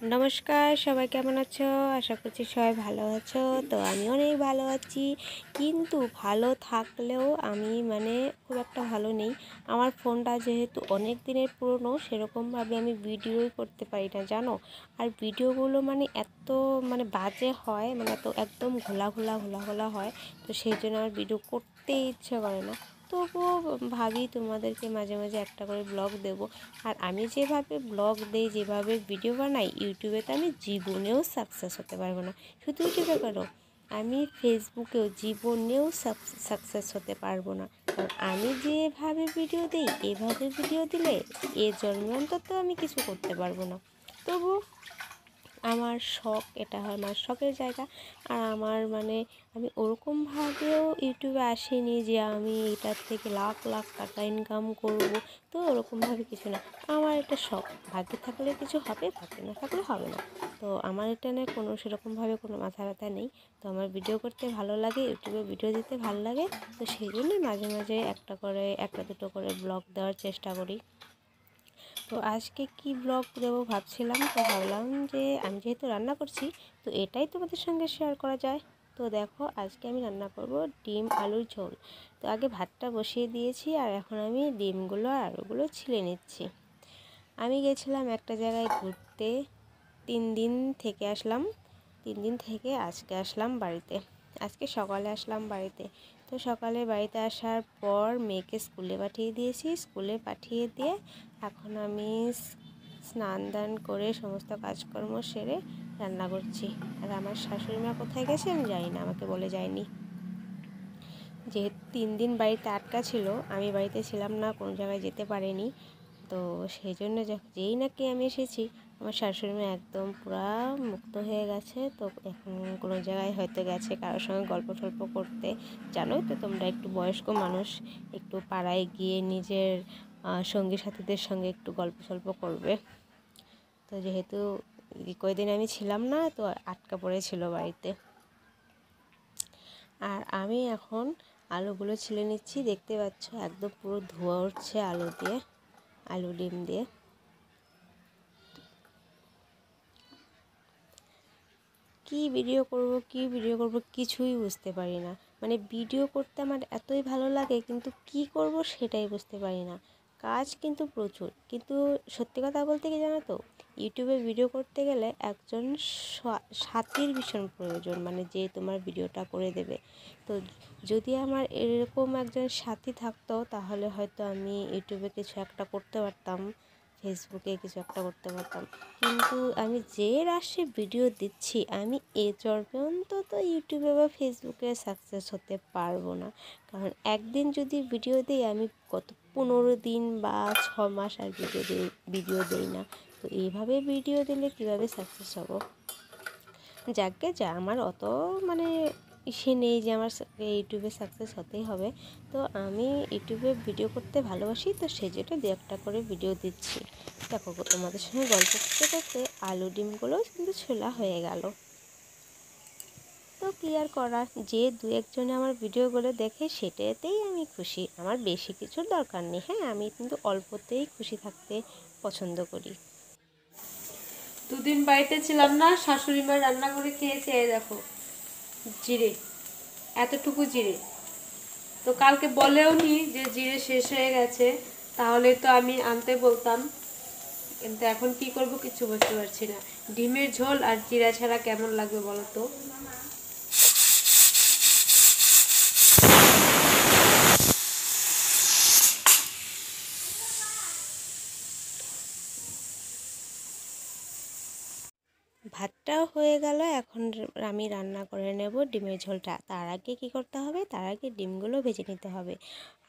নমস্কার, সবাই কেমন আছো? আশা করছি সবাই ভালো আছো। তো আমি অনেক ভালো আছি, কিন্তু ভালো থাকলেও আমি খুব একটা ভালো নেই। আমার ফোনটা যেহেতু অনেক দিনের পুরনো, সেরকমভাবে আমি ভিডিওই করতে পারি না, জানো। আর ভিডিওগুলো এত বাজে হয়, এত একদম ঘোলা ঘোলা ঘোলা ঘোলা হয়। তো সেই জন্য আমার ভিডিও করতেই ইচ্ছে করে না। তবুও ভাবি তোমাদেরকে মাঝে মাঝে একটা করে ব্লগ দেব। আর আমি যেভাবে ব্লগ দেই, যেভাবে ভিডিও বানাই, ইউটিউবে তো আমি জীবনেও সাকসেস হতে পারবো না। শুধু ইউটিউবে কেন, আমি ফেসবুকেও জীবনেও সাকসেস হতে পারবো না। কারণ আমি যেভাবে ভিডিও দিই, এভাবে ভিডিও দিলে এ জন্মে অন্তত আমি কিছু করতে পারবো না। তবু আমার শখ, এটা হয় আমার শখের জায়গা। আর আমার আমি ওরকমভাবেও ইউটিউবে আসিনি যে আমি এটার থেকে লাখ লাখ টাকা ইনকাম করব। তো ওরকমভাবে কিছু না, আমার একটা শখ। ভাগ্যে থাকলে কিছু হবে, ভাগ্যে না থাকলে হবে না। তো আমার এটা নিয়ে সেরকমভাবে কোনো মাথা ব্যথা নেই। তো আমার ভিডিও করতে ভালো লাগে, ইউটিউবে ভিডিও দিতে ভালো লাগে। তো সেই জন্যই মাঝে মাঝে একটা দুটো করে ব্লগ দেওয়ার চেষ্টা করি। তো আজকে কি ব্লগ দেবো ভাবছিলাম, তো ভাবলাম যে আমি যেহেতু রান্না করছি, তো এটাই তোমাদের সঙ্গে শেয়ার করা যায়। তো দেখো, আজকে আমি রান্না করব ডিম আলুর ঝোল। তো আগে ভাতটা বসিয়ে দিয়েছি, আর এখন আমি ডিমগুলো আর আলুগুলো ছিলে নিচ্ছি। আমি গেছিলাম একটা জায়গায় ঘুরতে, 3 দিন থেকে আসলাম। 3 দিন থেকে আজকে আসলাম বাড়িতে। আজকে সকালে আসলাম বাড়িতে। তো সকালে বাড়িতে আসার পর মেয়েকে স্কুলে পাঠিয়ে দিয়েছি। স্কুলে পাঠিয়ে দিয়ে এখন আমি স্নান দান করে সমস্ত কাজকর্ম সেরে রান্না করছি। আর আমার শাশুড়ি মা কোথায় গেছে আমি জানি না, আমাকে বলে যায়নি। যেহেতু 3 দিন বাড়িতে আটকা ছিল, আমি বাড়িতে ছিলাম না, কোনো জায়গায় যেতে পারিনি। তো সেই জন্য যেই নাকি আমি এসেছি, আমার শাশুড়ি মা একদম পুরা মুক্ত হয়ে গেছে। তো এখন কোনো জায়গায় হয়তো গেছে কারোর সঙ্গে গল্প টল্প করতে। জানোই তো তোমরা, একটু বয়স্ক মানুষ একটু পাড়ায় গিয়ে নিজের সঙ্গী সাথীদের সঙ্গে একটু গল্প সল্প করবে। তো যেহেতু কয়েকদিন আমি ছিলাম না, তো আটকা পড়েছিল বাড়িতে। আর আমি এখন আলুগুলো ছিলে নিচ্ছি, দেখতে পাচ্ছ একদম পুরো ধোয়া উঠছে আলু দিয়ে, আলু ডিম দিয়ে। কি ভিডিও করব কিছুই বুঝতে পারি না। ভিডিও করতে আমার এতই ভালো লাগে, কিন্তু কি করব সেটাই বুঝতে পারি না। কাজ কিন্তু প্রচুর, কিন্তু সত্যি কথা বলতে কি জানো তো, ইউটিউবে ভিডিও করতে গেলে একজন সাথীর ভীষণ প্রয়োজন, যে তোমার ভিডিওটা করে দেবে। তো যদি আমার এরকম একজন সাথী থাকতো, তাহলে হয়তো আমি ইউটিউবে কিছু একটা করতে পারতাম, ফেসবুকে কিছু একটা করতে পারতাম। কিন্তু আমি যে রাশি ভিডিও দিচ্ছি, আমি এ জন্মে অন্তত ইউটিউবে বা ফেসবুকে সাকসেস হতে পারবো না। কারণ একদিন যদি ভিডিও দিই, আমি গত 15 দিন বা 6 মাস আর ভিডিও দিই না। তো এইভাবে ভিডিও দিলে কীভাবে সাকসেস হব? যাকে যা, আমার অত সে নেই যে আমার ইউটিউবে সাকসেস হতেই হবে। তো আমি ইউটিউবে ভিডিও করতে ভালোবাসি, তো সেজন্য দু একটা করে ভিডিও দিচ্ছি। দেখো, তোমাদের সঙ্গে গল্প করতে করতে আলু ডিমগুলো কিন্তু ছোলা হয়ে গেল। তো কী আর করার, যে দু একজনে আমার ভিডিওগুলো দেখে সেটাতেই আমি খুশি। আমার বেশি কিছুর দরকার নেই। হ্যাঁ, আমি কিন্তু অল্পতেই খুশি থাকতে পছন্দ করি। দুদিন বাড়িতে ছিলাম না, শাশুড়ি মা রান্না করে খেয়েছে। এই দেখো, জিরে, এতটুকু জিরে। তো কালকে বলেও নি যে জিরে শেষ হয়ে গেছে, তাহলে তো আমি আনতে বলতাম। কিন্তু এখন কি করব কিছু বুঝতে পারছি না। ডিমের ঝোল আর জিরা ছাড়া কেমন লাগবে বলো তো? ভাতটাও হয়ে গেল, এখন আমি রান্না করে নেব ডিমের ঝোলটা। তার আগে কী করতে হবে, তার আগে ডিমগুলো ভেজে নিতে হবে।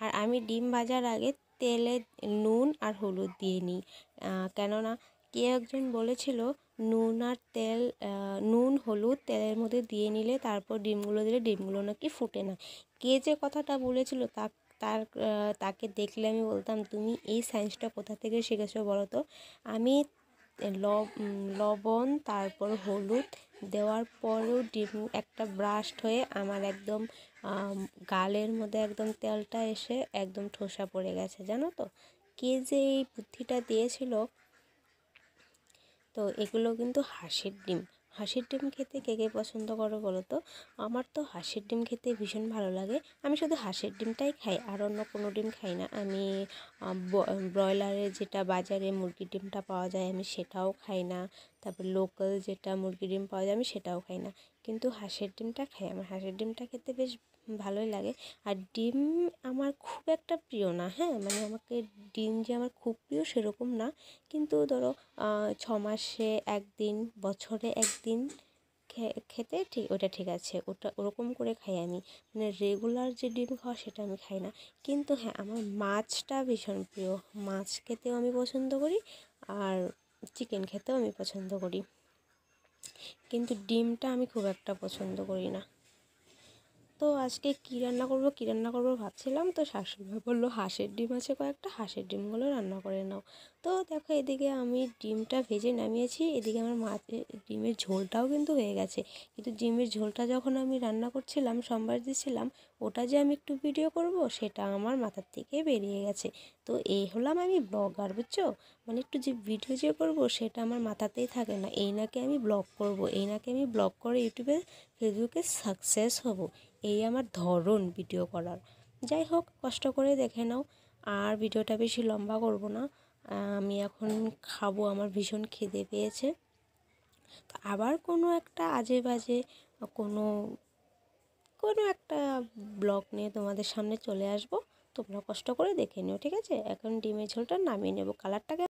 আর আমি ডিম ভাজার আগে তেলে নুন আর হলুদ দিয়ে নিই। কেননা কেউ একজন বলেছিল নুন হলুদ তেলের মধ্যে দিয়ে নিলে তারপর ডিমগুলো দিলে ডিমগুলো নাকি ফুটে না। কে যে কথাটা বলেছিল তাকে দেখলে আমি বলতাম, তুমি এই সায়েন্সটা কোথা থেকে শিখেছো বলো তো। আমি লবণ তারপর হলুদ দেওয়ার পরেও ডিম একটা ব্রাস্ট হয়ে আমার একদম গালের মধ্যে একদম তেলটা এসে একদম ঠোসা পড়ে গেছে, জানো তো। কে যে এই বুদ্ধিটা দিয়েছিল, তো এগুলো কিন্তু হাঁসের ডিম। হাঁসের ডিম খেতে কে কে পছন্দ করো বলো তো? আমার তো হাঁসের ডিম খেতে ভীষণ ভালো লাগে। আমি শুধু হাঁসের ডিমটাই খাই, আর অন্য কোনো ডিম খাই না। আমি ব্রয়লারের যেটা বাজারে মুরগির ডিমটা পাওয়া যায় আমি সেটাও খাই না। তারপর লোকাল যেটা মুরগির ডিম পাওয়া যায় আমি সেটাও খাই না, কিন্তু হাঁসের ডিমটা খাই। আমার হাঁসের ডিমটা খেতে বেশ ভালোই লাগে। আর ডিম আমার খুব একটা প্রিয় না, হ্যাঁ, মানে আমাকে ডিম যে আমার খুব প্রিয় সেরকম না, কিন্তু ধরো 6 মাসে একদিন, বছরে একদিন খেতে ঠিক, ওটা ঠিক আছে, ওটা ওরকম করে খাই আমি। মানে রেগুলার যে ডিম খাওয়া সেটা আমি খাই না। কিন্তু হ্যাঁ, আমার মাছটা ভীষণ প্রিয়। মাছ খেতেও আমি পছন্দ করি, আর চিকেন খেতেও আমি পছন্দ করি, কিন্তু ডিমটা আমি খুব একটা পছন্দ করি না। তো আজকে কী রান্না করবো ভাবছিলাম, তো শাশুড়ি মা বললো হাঁসের ডিম আছে কয়েকটা, হাঁসের ডিমগুলো রান্না করে নাও। তো দেখো এদিকে আমি ডিমটা ভেজে নামিয়েছি, এদিকে আমার ডিমের ঝোলটাও কিন্তু হয়ে গেছে। কিন্তু ডিমের ঝোলটা যখন আমি রান্না করছিলাম, সোমবার দিয়েছিলাম, ওটা যে আমি একটু ভিডিও করব সেটা আমার মাথার থেকে বেরিয়ে গেছে। তো এই হলাম আমি ব্লগার, বুঝছো? মানে একটু যে ভিডিও যে করব সেটা আমার মাথাতেই থাকে না। এই নাকি আমি ব্লগ করব, এই নাকি আমি ব্লগ করে ইউটিউবে ফেসবুকে সাকসেস হব, এই আমার ধরন ভিডিও করার। যাই হোক, কষ্ট করে দেখে নাও, আর ভিডিওটা বেশি লম্বা করব না। আমি এখন খাবো, আমার ভীষণ খিদে পেয়েছে। তো আবার কোনো একটা আজে বাজে কোনো কোনো একটা ব্লগ নিয়ে তোমাদের সামনে চলে আসব। তোমরা কষ্ট করে দেখে নিও, ঠিক আছে? এখন ডিমের ঝোলটা নামিয়ে নেব। কালারটাকে